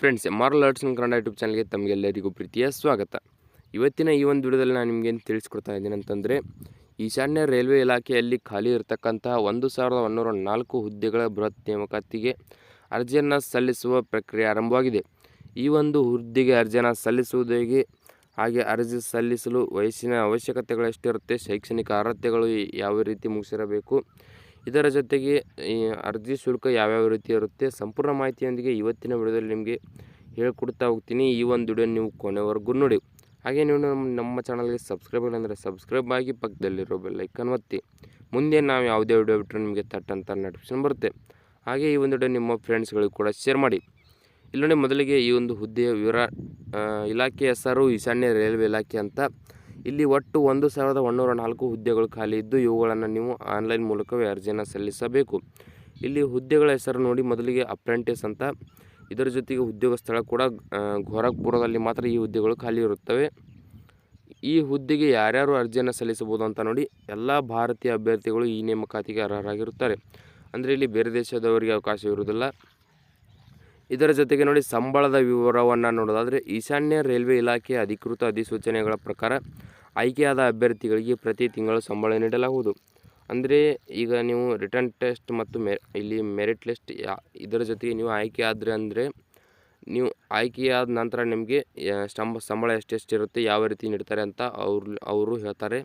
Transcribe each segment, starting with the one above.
Friends, moral arts ಇನ್ Kannada YouTube ಚಾನಲ್ಗೆ ತಮಗೆಲ್ಲರಿಗೂ ಪ್ರೀತಿಯ ಸ್ವಾಗತ. ಇವತ್ತಿನ ಈ ಒಂದು ವಿಡಿಯೋದಲ್ಲಿ ನಾನು ನಿಮಗೇನು ತಿಳಿಸ್ಕೊಡ್ತಾ ಇದ್ದೀನಿ ಅಂತಂದರೆ, ಈಶಾನ್ಯ ರೈಲ್ವೆ ಇಲಾಖೆಯಲ್ಲಿ ಖಾಲಿ ಇರತಕ್ಕಂತಹ 1104 ಹುದ್ದೆಗಳ ಬೃಹತ್ ನೇಮಕಾತಿಗೆ ಅರ್ಜಿಯನ್ನು ಸಲ್ಲಿಸುವ ಪ್ರಕ್ರಿಯೆ ಆರಂಭವಾಗಿದೆ. ಈ ಒಂದು ಹುದ್ದೆಗೆ ಅರ್ಜಿಯನ್ನು ಸಲ್ಲಿಸುವುದು ಹೇಗೆ, ಹಾಗೆ ಅರ್ಜಿ ಸಲ್ಲಿಸಲು ವಯಸ್ಸಿನ ಅವಶ್ಯಕತೆಗಳು ಎಷ್ಟಿರುತ್ತೆ, ಶೈಕ್ಷಣಿಕ ಅರ್ಹತೆಗಳು ಯಾವ ರೀತಿ ಮುಗಿಸಿರಬೇಕು, ಇದರ ಜೊತೆಗೆ ಈ ಅರ್ಜಿ ಶುಲ್ಕ ಯಾವ್ಯಾವ ರೀತಿ ಇರುತ್ತೆ, ಸಂಪೂರ್ಣ ಮಾಹಿತಿಯೊಂದಿಗೆ ಇವತ್ತಿನ ವಿಡಿಯೋದಲ್ಲಿ ನಿಮಗೆ ಹೇಳ್ಕೊಡ್ತಾ ಹೋಗ್ತೀನಿ. ಈ ಒಂದು ವಿಡಿಯೋ ನೀವು ಕೊನೆವರೆಗೂ ನೋಡಿ. ಹಾಗೆ ನೀವು ನಮ್ಮ ಚಾನಲ್ಗೆ ಸಬ್ಸ್ಕ್ರೈಬ್ ಅಂದರೆ ಸಬ್ಸ್ಕ್ರೈಬ್ ಆಗಿ ಪಕ್ಕದಲ್ಲಿರೋ ಬೆಲ್ ಐಕನ್ ಒತ್ತಿ. ಮುಂದೆ ನಾವು ಯಾವುದೇ ವಿಡಿಯೋ ಬಿಟ್ಟರೆ ನಿಮಗೆ ತಟ್ಟಂತ ನೋಟಿಫಿಕೇಶನ್ ಬರುತ್ತೆ. ಹಾಗೆ ಈ ಒಂದು ವಿಡಿಯೋ ನಿಮ್ಮ ಫ್ರೆಂಡ್ಸ್ಗಳಿಗೆ ಕೂಡ ಶೇರ್ ಮಾಡಿ. ಇಲ್ಲಿ ನೋಡಿ, ಮೊದಲಿಗೆ ಈ ಒಂದು ಹುದ್ದೆಯ ವಿವರ. ಇಲಾಖೆ ಹೆಸರು ಈಶಾನ್ಯ ರೈಲ್ವೆ ಇಲಾಖೆ ಅಂತ. ಇಲ್ಲಿ ಒಟ್ಟು 1104 ಹುದ್ದೆಗಳು ಖಾಲಿ ಇದ್ದು, ಇವುಗಳನ್ನು ನೀವು ಆನ್ಲೈನ್ ಮೂಲಕವೇ ಅರ್ಜಿಯನ್ನು ಸಲ್ಲಿಸಬೇಕು. ಇಲ್ಲಿ ಹುದ್ದೆಗಳ ಹೆಸರು ನೋಡಿ, ಮೊದಲಿಗೆ ಅಪ್ರೆಂಟಿಸ್ ಅಂತ. ಇದರ ಜೊತೆಗೆ ಉದ್ಯೋಗ ಸ್ಥಳ ಕೂಡ ಗೋರಖ್ಪುರದಲ್ಲಿ ಮಾತ್ರ ಈ ಹುದ್ದೆಗಳು ಖಾಲಿ ಇರುತ್ತವೆ. ಈ ಹುದ್ದೆಗೆ ಯಾರ್ಯಾರು ಅರ್ಜಿಯನ್ನು ಸಲ್ಲಿಸಬಹುದು ಅಂತ ನೋಡಿ, ಎಲ್ಲ ಭಾರತೀಯ ಅಭ್ಯರ್ಥಿಗಳು ಈ ನೇಮಕಾತಿಗೆ ಅರ್ಹರಾಗಿರುತ್ತಾರೆ. ಅಂದರೆ ಇಲ್ಲಿ ಬೇರೆ ದೇಶದವರಿಗೆ ಅವಕಾಶ ಇರುವುದಿಲ್ಲ. ಇದರ ಜೊತೆಗೆ ನೋಡಿ, ಸಂಬಳದ ವಿವರವನ್ನು ನೋಡೋದಾದರೆ, ಈಶಾನ್ಯ ರೈಲ್ವೆ ಇಲಾಖೆಯ ಅಧಿಕೃತ ಅಧಿಸೂಚನೆಗಳ ಪ್ರಕಾರ ಆಯ್ಕೆಯಾದ ಅಭ್ಯರ್ಥಿಗಳಿಗೆ ಪ್ರತಿ ತಿಂಗಳು ಸಂಬಳ ನೀಡಲಾಗುವುದು. ಅಂದರೆ ಈಗ ನೀವು ರಿಟರ್ನ್ ಟೆಸ್ಟ್ ಮತ್ತು ಇಲ್ಲಿ ಮೆರಿಟ್ ಲಿಸ್ಟ್ ಇದರ ಜೊತೆಗೆ ನೀವು ಆಯ್ಕೆ ಆದರೆ ಅಂದರೆ ನೀವು ಆಯ್ಕೆಯಾದ ನಂತರ ನಿಮಗೆ ಸಂಬಳ ಎಷ್ಟೆಷ್ಟಿರುತ್ತೆ, ಯಾವ ರೀತಿ ನೀಡ್ತಾರೆ ಅಂತ ಅವರು ಹೇಳ್ತಾರೆ.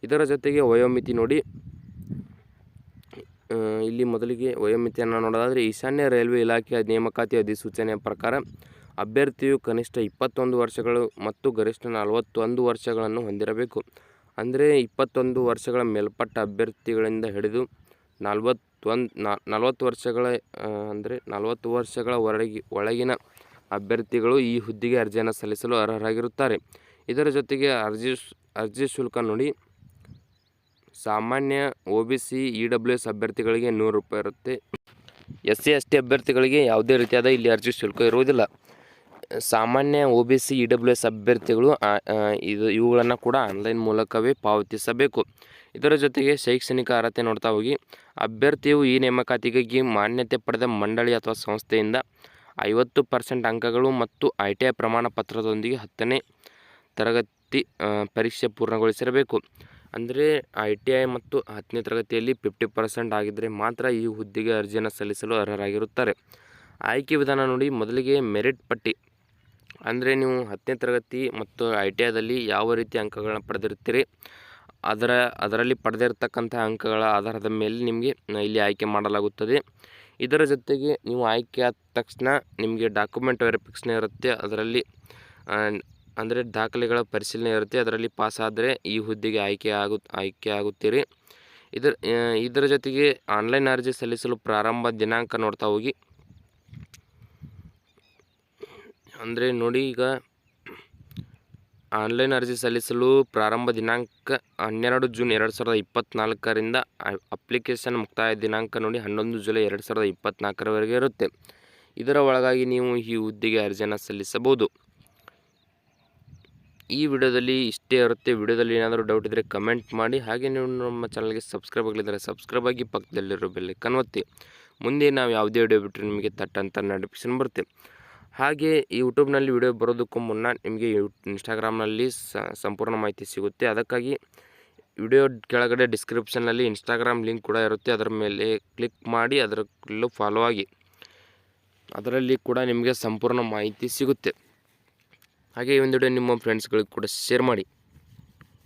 ಇದರ ಜೊತೆಗೆ ವಯೋಮಿತಿ ನೋಡಿ, ಇಲ್ಲಿ ಮೊದಲಿಗೆ ವಯೋಮಿತಿಯನ್ನು ನೋಡೋದಾದರೆ, ಈಶಾನ್ಯ ರೈಲ್ವೆ ಇಲಾಖೆಯ ನೇಮಕಾತಿ ಅಧಿಸೂಚನೆಯ ಪ್ರಕಾರ ಅಭ್ಯರ್ಥಿಯು ಕನಿಷ್ಠ 21 ವರ್ಷಗಳು ಮತ್ತು ಗರಿಷ್ಠ 41 ವರ್ಷಗಳನ್ನು ಹೊಂದಿರಬೇಕು. ಅಂದರೆ 21 ವರ್ಷಗಳ ಮೇಲ್ಪಟ್ಟ ಅಭ್ಯರ್ಥಿಗಳಿಂದ ಹಿಡಿದು 40 ವರ್ಷಗಳ ಅಂದರೆ 40 ವರ್ಷಗಳ ಒಳಗಿನ ಅಭ್ಯರ್ಥಿಗಳು ಈ ಹುದ್ದೆಗೆ ಅರ್ಜಿಯನ್ನು ಸಲ್ಲಿಸಲು ಅರ್ಹರಾಗಿರುತ್ತಾರೆ. ಇದರ ಜೊತೆಗೆ ಅರ್ಜಿ ಶುಲ್ಕ ನೋಡಿ, ಸಾಮಾನ್ಯ OBC EWS ಅಭ್ಯರ್ಥಿಗಳಿಗೆ 100 ರೂಪಾಯಿ ಇರುತ್ತೆ. SC ST ಅಭ್ಯರ್ಥಿಗಳಿಗೆ ಯಾವುದೇ ರೀತಿಯಾದ ಇಲ್ಲಿ ಅರ್ಜಿ ಶುಲ್ಕ ಇರುವುದಿಲ್ಲ. ಸಾಮಾನ್ಯ OBC EWS ಅಭ್ಯರ್ಥಿಗಳು ಇವುಗಳನ್ನು ಕೂಡ ಆನ್ಲೈನ್ ಮೂಲಕವೇ ಪಾವತಿಸಬೇಕು. ಇದರ ಜೊತೆಗೆ ಶೈಕ್ಷಣಿಕ ಅರ್ಹತೆ ನೋಡ್ತಾ ಹೋಗಿ, ಅಭ್ಯರ್ಥಿಯು ಈ ನೇಮಕಾತಿಗಾಗಿ ಮಾನ್ಯತೆ ಪಡೆದ ಮಂಡಳಿ ಅಥವಾ ಸಂಸ್ಥೆಯಿಂದ 50% ಅಂಕಗಳು ಮತ್ತು ITI ಪ್ರಮಾಣ ಪತ್ರದೊಂದಿಗೆ 10ನೇ ತರಗತಿ ಪರೀಕ್ಷೆ ಪೂರ್ಣಗೊಳಿಸಿರಬೇಕು. ಅಂದರೆ ITI ಮತ್ತು 10ನೇ ತರಗತಿಯಲ್ಲಿ 50% ಆಗಿದ್ದರೆ ಮಾತ್ರ ಈ ಹುದ್ದೆಗೆ ಅರ್ಜಿಯನ್ನು ಸಲ್ಲಿಸಲು ಅರ್ಹರಾಗಿರುತ್ತಾರೆ. ಆಯ್ಕೆ ವಿಧಾನ ನೋಡಿ, ಮೊದಲಿಗೆ ಮೆರಿಟ್ ಪಟ್ಟಿ. ಅಂದರೆ ನೀವು 10ನೇ ತರಗತಿ ಮತ್ತು ITIದಲ್ಲಿ ಯಾವ ರೀತಿ ಅಂಕಗಳನ್ನ ಪಡೆದಿರ್ತೀರಿ, ಅದರಲ್ಲಿ ಪಡೆದಿರ್ತಕ್ಕಂಥ ಅಂಕಗಳ ಆಧಾರದ ಮೇಲೆ ನಿಮಗೆ ಇಲ್ಲಿ ಆಯ್ಕೆ ಮಾಡಲಾಗುತ್ತದೆ. ಇದರ ಜೊತೆಗೆ ನೀವು ಆಯ್ಕೆ ಆದ ತಕ್ಷಣ ನಿಮಗೆ ಡಾಕ್ಯುಮೆಂಟ್ ವೆರಿಫಿಕೇಷನ್ ಇರುತ್ತೆ. ಅದರಲ್ಲಿ ಅಂದರೆ ದಾಖಲೆಗಳ ಪರಿಶೀಲನೆ ಇರುತ್ತೆ. ಅದರಲ್ಲಿ ಪಾಸ್ ಆದರೆ ಈ ಹುದ್ದೆಗೆ ಆಯ್ಕೆ ಆಗುತ್ತೀರಿ. ಇದರ ಜೊತೆಗೆ ಆನ್ಲೈನ್ ಅರ್ಜಿ ಸಲ್ಲಿಸಲು ಪ್ರಾರಂಭ ದಿನಾಂಕ ನೋಡ್ತಾ ಹೋಗಿ, ಅಂದರೆ ನೋಡಿ, ಈಗ ಆನ್ಲೈನ್ ಅರ್ಜಿ ಸಲ್ಲಿಸಲು ಪ್ರಾರಂಭ ದಿನಾಂಕ 12 ಜೂನ್ 2024ರಿಂದ ಅಪ್ಲಿಕೇಶನ್ ಮುಕ್ತಾಯ ದಿನಾಂಕ ನೋಡಿ 11 ಜುಲೈ 2024ರವರೆಗೆ ಇರುತ್ತೆ. ಇದರ ಒಳಗಾಗಿ ನೀವು ಈ ಹುದ್ದೆಗೆ ಅರ್ಜಿಯನ್ನು ಸಲ್ಲಿಸಬಹುದು. ಈ ವಿಡಿಯೋದಲ್ಲಿ ಇಷ್ಟೇ ಇರುತ್ತೆ. ವಿಡಿಯೋದಲ್ಲಿ ಏನಾದರೂ ಡೌಟ್ ಇದ್ದರೆ ಕಮೆಂಟ್ ಮಾಡಿ. ಹಾಗೆ ನೀವು ನಮ್ಮ ಚಾನಲ್ಗೆ ಸಬ್ಸ್ಕ್ರೈಬ್ ಆಗಲಿದ್ದರೆ ಸಬ್ಸ್ಕ್ರೈಬ್ ಆಗಿ ಪಕ್ಕದಲ್ಲಿರೋ ಬೆಲ್ ಐಕಾನ್ ಒತ್ತಿ. ಮುಂದೆ ನಾವು ಯಾವುದೇ ವಿಡಿಯೋ ಬಿಟ್ಟರೆ ನಿಮಗೆ ತಟ್ಟಂತ ನೋಟಿಫಿಕೇಶನ್ ಬರುತ್ತೆ. ಹಾಗೆ ಈ ಯೂಟ್ಯೂಬ್ನಲ್ಲಿ ವಿಡಿಯೋ ಬರೋದಕ್ಕೂ ಮುನ್ನ ನಿಮಗೆ ಇನ್ಸ್ಟಾಗ್ರಾಮ್ನಲ್ಲಿ ಸಂಪೂರ್ಣ ಮಾಹಿತಿ ಸಿಗುತ್ತೆ. ಅದಕ್ಕಾಗಿ ವಿಡಿಯೋ ಕೆಳಗಡೆ ಡಿಸ್ಕ್ರಿಪ್ಷನ್ನಲ್ಲಿ ಇನ್ಸ್ಟಾಗ್ರಾಮ್ ಲಿಂಕ್ ಕೂಡ ಇರುತ್ತೆ. ಅದರ ಮೇಲೆ ಕ್ಲಿಕ್ ಮಾಡಿ ಅದರಲ್ಲೂ ಫಾಲೋ ಆಗಿ. ಅದರಲ್ಲಿ ಕೂಡ ನಿಮಗೆ ಸಂಪೂರ್ಣ ಮಾಹಿತಿ ಸಿಗುತ್ತೆ. ಹಾಗೆ ಈ ಒಂದು ವಿಡಿಯೋ ನಿಮ್ಮ ಫ್ರೆಂಡ್ಸ್ಗಳಿಗೆ ಕೂಡ ಶೇರ್ ಮಾಡಿ.